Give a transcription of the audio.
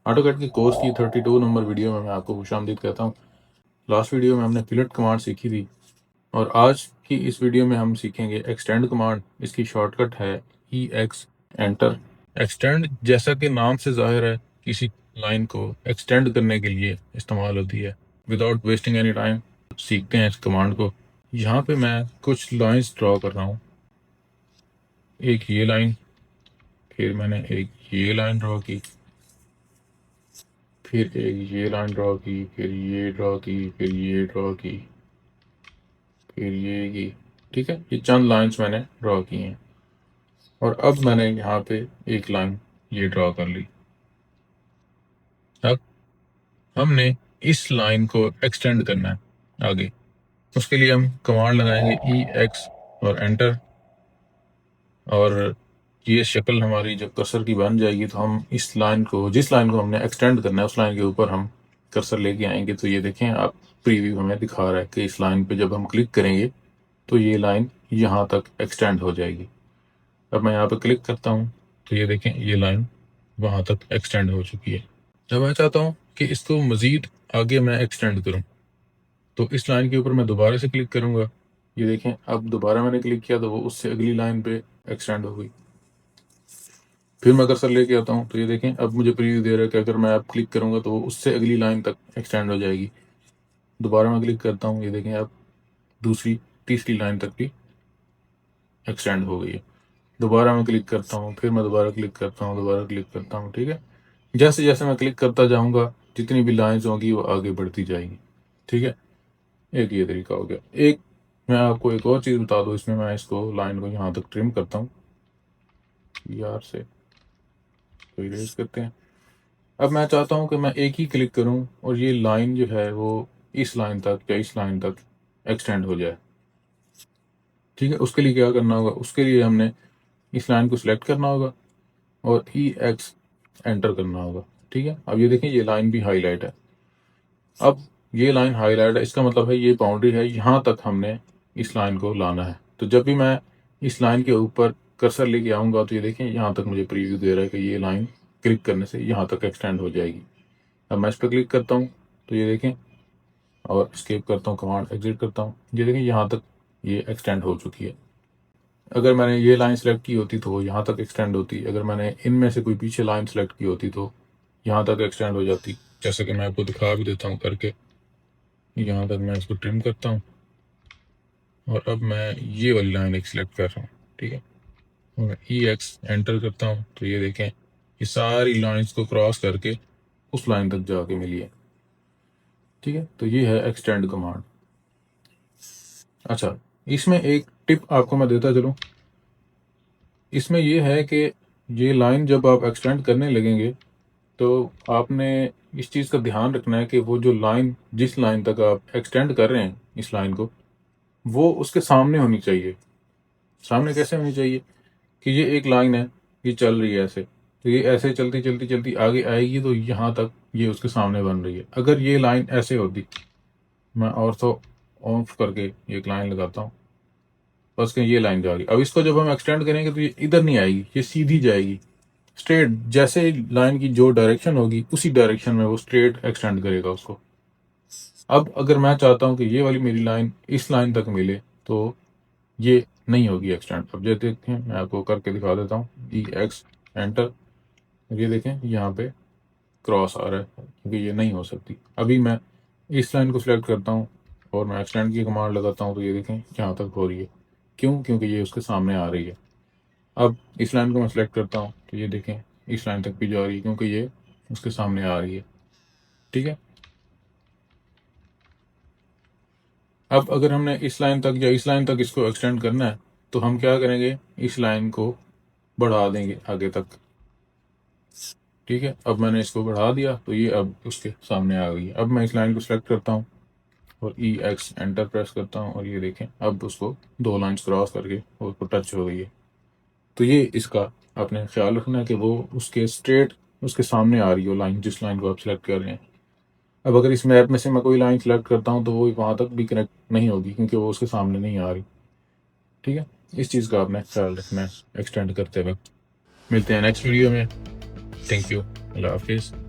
AutoCAD की course की 32 number video में मैं आपको खुशामदीद कहता हूँ। लास्ट वीडियो में हमने फिलेट कमांड सीखी थी और आज की इस वीडियो में हम सीखेंगे एक्सटेंड कमांड। इसकी शॉर्टकट है EX एंटर। एक्सटेंड जैसा कि नाम से जाहिर है किसी लाइन को एक्सटेंड करने के लिए इस्तेमाल होती है। विदाउट वेस्टिंग एनी टाइम सीखते हैं इस कमांड को। यहाँ पे मैं कुछ लाइंस ड्रॉ कर रहा हूँ। एक ये लाइन, फिर मैंने एक ये लाइन ड्रॉ की, फिर एक ये लाइन ड्रॉ की, फिर ये ड्रॉ की, फिर ये ड्रॉ की, फिर ये की। ठीक है, ये चंद लाइंस मैंने ड्रॉ की हैं और अब मैंने यहाँ पे एक लाइन ये ड्रॉ कर ली। अब हमने इस लाइन को एक्सटेंड करना है आगे। उसके लिए हम कमांड लगाएंगे EX और एंटर, और ये शक्ल हमारी जब कर्सर की बन जाएगी तो हम इस लाइन को, जिस लाइन को हमने एक्सटेंड करना है उस लाइन के ऊपर हम कर्सर लेके आएंगे। तो ये देखें आप, प्रीव्यू हमें दिखा रहा है कि इस लाइन पे जब हम क्लिक करेंगे तो ये लाइन यहाँ तक एक्सटेंड हो जाएगी। अब मैं यहाँ पे क्लिक करता हूँ तो ये देखें ये लाइन वहाँ तक एक्सटेंड हो चुकी है। जब मैं चाहता हूँ कि इसको मज़ीद आगे मैं एक्सटेंड करूँ तो इस लाइन के ऊपर मैं दोबारा से क्लिक करूँगा। ये देखें अब दोबारा मैंने क्लिक किया तो वो उससे अगली लाइन पे एक्सटेंड हो गई। फिर मैं कर्सर लेके आता हूँ तो ये देखें अब मुझे प्रीव्यू दे रहा है कि अगर मैं अब क्लिक करूँगा तो वो उससे अगली लाइन तक एक्सटेंड हो जाएगी। दोबारा मैं क्लिक करता हूँ, ये देखें अब दूसरी तीसरी लाइन तक भी एक्सटेंड हो गई है। दोबारा मैं क्लिक करता हूँ, फिर मैं दोबारा क्लिक करता हूँ, दोबारा क्लिक करता हूँ। ठीक है, जैसे जैसे मैं क्लिक करता जाऊँगा जितनी भी लाइंस होंगी वो आगे बढ़ती जाएंगी। ठीक है, एक ये तरीका हो गया। एक मैं आपको एक और चीज़ बता दूँ, इसमें मैं इसको लाइन को यहाँ तक ट्रिम करता हूँ, यार से तो इरेज करते हैं। अब मैं चाहता हूँ कि मैं एक ही क्लिक करूँ और ये लाइन जो है वो इस लाइन तक या इस लाइन तक एक्सटेंड हो जाए। ठीक है, उसके लिए क्या करना होगा, उसके लिए हमने इस लाइन को सिलेक्ट करना होगा और EX एंटर करना होगा। ठीक है, अब ये देखें ये लाइन भी हाईलाइट है। अब ये लाइन हाईलाइट है, इसका मतलब है ये बाउंड्री है, यहाँ तक हमने इस लाइन को लाना है। तो जब भी मैं इस लाइन के ऊपर कर्सर लेके आऊँगा तो ये देखें यहाँ तक मुझे प्रीव्यू दे रहा है कि ये लाइन क्लिक करने से यहाँ तक एक्सटेंड हो जाएगी। अब मैं इस पर क्लिक करता हूँ तो ये देखें, और एस्केप करता हूँ, कमांड एग्जिट करता हूँ, ये देखें यहाँ तक ये एक्सटेंड हो चुकी है। अगर मैंने ये लाइन सेलेक्ट की होती तो वो यहाँ तक एक्सटेंड होती। अगर मैंने इनमें से कोई पीछे लाइन सेलेक्ट की होती तो यहाँ तक एक्सटेंड हो जाती। जैसे कि मैं आपको दिखा भी देता हूँ करके। यहाँ तक मैं इसको ट्रिम करता हूँ और अब मैं ये वाली लाइन एक सिलेक्ट कर रहा हूँ। ठीक है, और मैं EX एंटर करता हूँ तो ये देखें ये सारी लाइंस को क्रॉस करके उस लाइन तक जाके मिली है। ठीक है, तो ये है एक्सटेंड कमांड। अच्छा, इसमें एक टिप आपको मैं देता चलूँ। इसमें ये है कि ये लाइन जब आप एक्सटेंड करने लगेंगे तो आपने इस चीज़ का ध्यान रखना है कि वो जो लाइन, जिस लाइन तक आप एक्सटेंड कर रहे हैं इस लाइन को, वो उसके सामने होनी चाहिए। सामने कैसे होनी चाहिए कि ये एक लाइन है, ये चल रही है ऐसे, तो ये ऐसे चलती चलती चलती आगे आएगी तो यहाँ तक ये उसके सामने बन रही है। अगर ये लाइन ऐसे होती, मैं और तो ऑफ करके एक लाइन लगाता हूँ, बस कि ये लाइन जा रही। अब इसको जब हम एक्सटेंड करेंगे तो ये इधर नहीं आएगी, ये सीधी जाएगी स्ट्रेट। जैसे लाइन की जो डायरेक्शन होगी उसी डायरेक्शन में वो स्ट्रेट एक्सटेंड करेगा उसको। अब अगर मैं चाहता हूँ कि ये वाली मेरी लाइन इस लाइन तक मिले तो ये नहीं होगी एक्सटेंड। अब जैसे देखें, मैं आपको करके दिखा देता हूँ, EX एंटर, ये देखें यहाँ पे क्रॉस आ रहा है क्योंकि ये नहीं हो सकती। अभी मैं इस लाइन को सिलेक्ट करता हूँ और मैं एक्सटेंड की कमांड लगाता हूँ तो ये देखें यहाँ तक हो रही है। क्यों? क्योंकि ये उसके सामने आ रही है। अब इस लाइन को मैं सिलेक्ट करता हूँ तो ये देखें इस लाइन तक भी जा रही है क्योंकि ये उसके सामने आ रही है। ठीक है, अब अगर हमने इस लाइन तक या इस लाइन तक इसको एक्सटेंड करना है तो हम क्या करेंगे, इस लाइन को बढ़ा देंगे आगे तक। ठीक है, अब मैंने इसको बढ़ा दिया तो ये अब उसके सामने आ गई है। अब मैं इस लाइन को सिलेक्ट करता हूँ और EX एंटर प्रेस करता हूँ और ये देखें अब उसको दो लाइन्स क्रॉस करके और उसको टच हो गई है। तो ये इसका आपने ख्याल रखना है कि वो उसके स्ट्रेट उसके सामने आ रही हो लाइन, जिस लाइन को आप सिलेक्ट कर रहे हैं। अब अगर इस मैप में से मैं कोई लाइन सेलेक्ट करता हूँ तो वो वहाँ तक भी कनेक्ट नहीं होगी क्योंकि वो उसके सामने नहीं आ रही। ठीक है, इस चीज़ का आपने ख्याल रखना है एक्सटेंड करते वक्त। मिलते हैं नेक्स्ट वीडियो में। थैंक यू, अल्लाह हाफिज़।